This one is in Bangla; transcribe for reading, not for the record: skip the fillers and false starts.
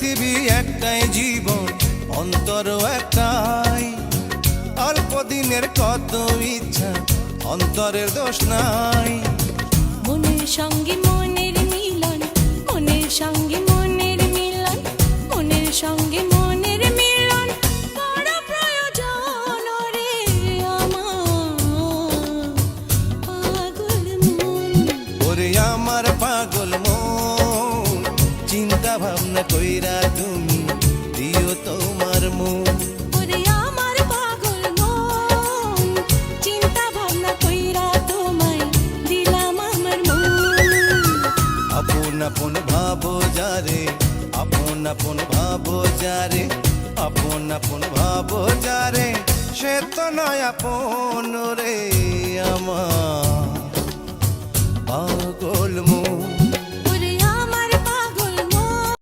পৃথিবী একটাই জীবন অন্তর একটাই অল্প দিনের কত ইচ্ছা অন্তরের দোষ নাই মনের সঙ্গে মনের মিলন মনের সঙ্গে মনের মিলন মনের সঙ্গে মনের মিলন বড় প্রয়োজন রে আমার পাগল মন ওরে আমার পাগল মন চিন্তা ভাবনা কইরা তুমি দিও তোমার মন ওরে আমার পাগল মন চিন্তা ভাবনা কইরা তোমায় দিলাম আমার মন আপন আপন ভাবো যারে আপন আপন ভাবো যারে আপন আপন ভাবো যারে সে তো নয় আপন রে আমার পাগল মন